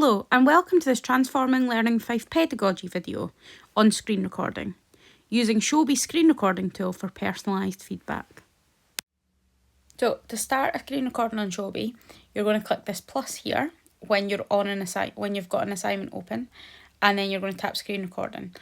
Hello and welcome to this Transforming Learning Fife pedagogy video on screen recording, using Showbie screen recording tool for personalised feedback. So to start a screen recording on Showbie, you're going to click this plus here when you're on when you've got an assignment open, and then you're going to tap screen recording.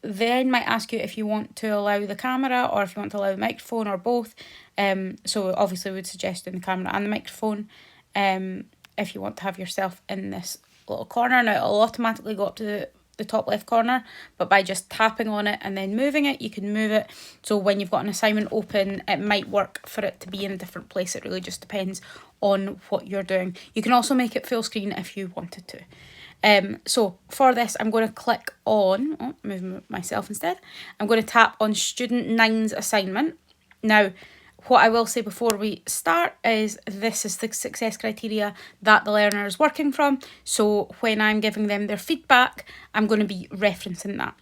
Then might ask you if you want to allow the camera or if you want to allow the microphone or both. So obviously we would suggest doing the camera and the microphone. If you want to have yourself in this little corner. Now it'll automatically go up to the top left corner, but by just tapping on it and then moving it, you can move it. So when you've got an assignment open, it might work for it to be in a different place. It really just depends on what you're doing. You can also make it full screen if you wanted to. So for this, I'm going to click on, move myself instead. I'm going to tap on Student 9's assignment. Now, what I will say before we start is this is the success criteria that the learner is working from. So when I'm giving them their feedback, I'm going to be referencing that.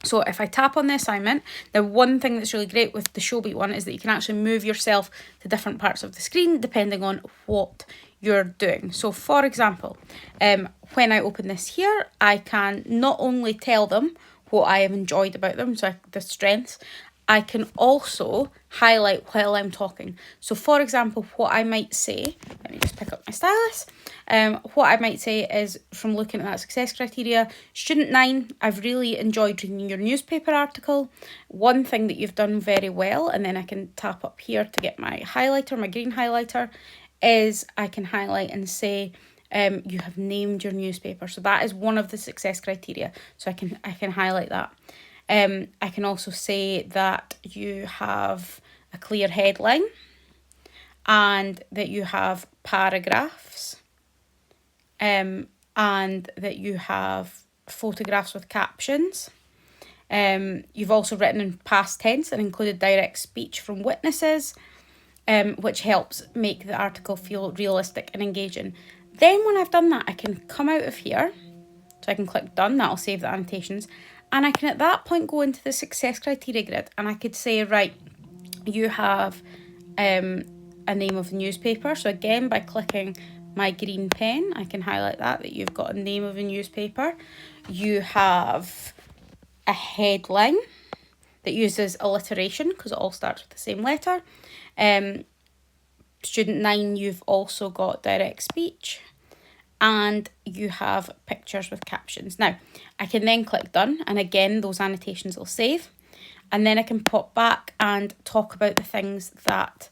So if I tap on the assignment, the one thing that's really great with the Showbie one is that you can actually move yourself to different parts of the screen depending on what you're doing. So for example, when I open this here, I can not only tell them what I have enjoyed about them, so the strengths, I can also highlight while I'm talking. So for example, what I might say, let me just pick up my stylus. What I might say is, from looking at that success criteria, Student 9, I've really enjoyed reading your newspaper article. One thing that you've done very well, and then I can tap up here to get my highlighter, my green highlighter, is I can highlight and say, you have named your newspaper. So that is one of the success criteria. So I can highlight that. I can also say that you have a clear headline and that you have paragraphs and that you have photographs with captions. You've also written in past tense and included direct speech from witnesses, which helps make the article feel realistic and engaging. Then when I've done that, I can come out of here. So I can click done, that'll save the annotations. And I can at that point go into the success criteria grid and I could say, right, you have a name of the newspaper. So again, by clicking my green pen, I can highlight that you've got a name of a newspaper. You have a headline that uses alliteration because it all starts with the same letter. Student 9, you've also got direct speech. And you have pictures with captions. Now, I can then click done, and again, those annotations will save. And then I can pop back and talk about the things that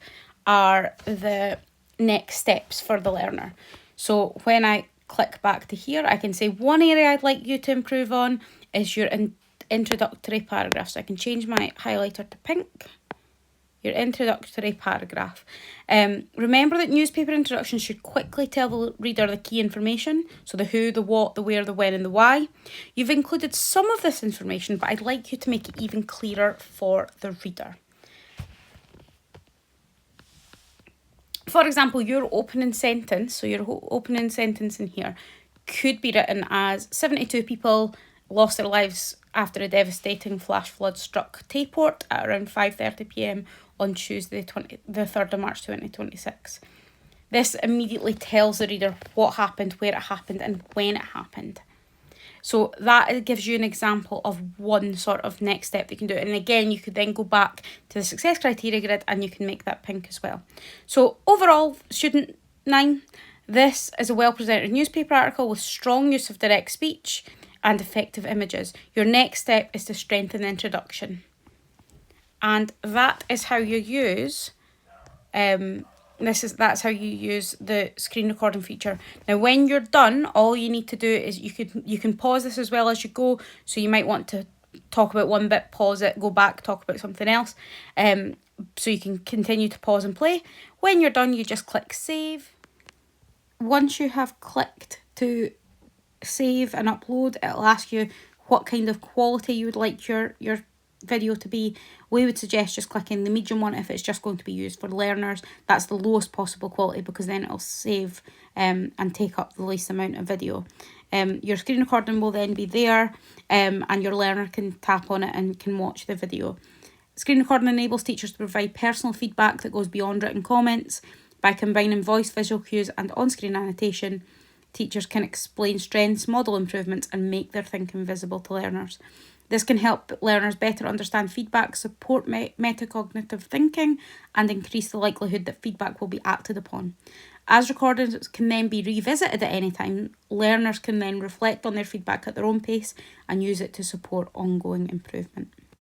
are the next steps for the learner. So when I click back to here, I can say one area I'd like you to improve on is your introductory paragraph. So I can change my highlighter to pink. Your introductory paragraph. Remember that newspaper introductions should quickly tell the reader the key information, so the who, the what, the where, the when and the why. You've included some of this information, but I'd like you to make it even clearer for the reader. For example, your opening sentence, so your opening sentence in here could be written as 72 people lost their lives after a devastating flash flood struck Tayport at around 5:30 p.m. on Tuesday, the 3rd of March 2026. This immediately tells the reader what happened, where it happened, and when it happened. So that gives you an example of one sort of next step that you can do. And again, you could then go back to the success criteria grid and you can make that pink as well. So overall, Student 9, this is a well-presented newspaper article with strong use of direct speech and effective images. Your next step is to strengthen the introduction. And that is how you use that's how you use the screen recording feature. Now when you're done, all you need to do is you can pause this as well as you go. So you might want to talk about one bit, pause it, go back, talk about something else. So you can continue to pause and play. When you're done, you just click save. Once you have clicked to save and upload, it'll ask you what kind of quality you would like your video to be. We would suggest just clicking the medium one if it's just going to be used for learners. That's the lowest possible quality because then it'll save and take up the least amount of video. Your screen recording will then be there and your learner can tap on it and can watch the video. Screen recording enables teachers to provide personal feedback that goes beyond written comments by combining voice, visual cues and on-screen annotation. Teachers can explain strengths, model improvements, and make their thinking visible to learners. This can help learners better understand feedback, support metacognitive thinking, and increase the likelihood that feedback will be acted upon. As recordings can then be revisited at any time, learners can then reflect on their feedback at their own pace and use it to support ongoing improvement.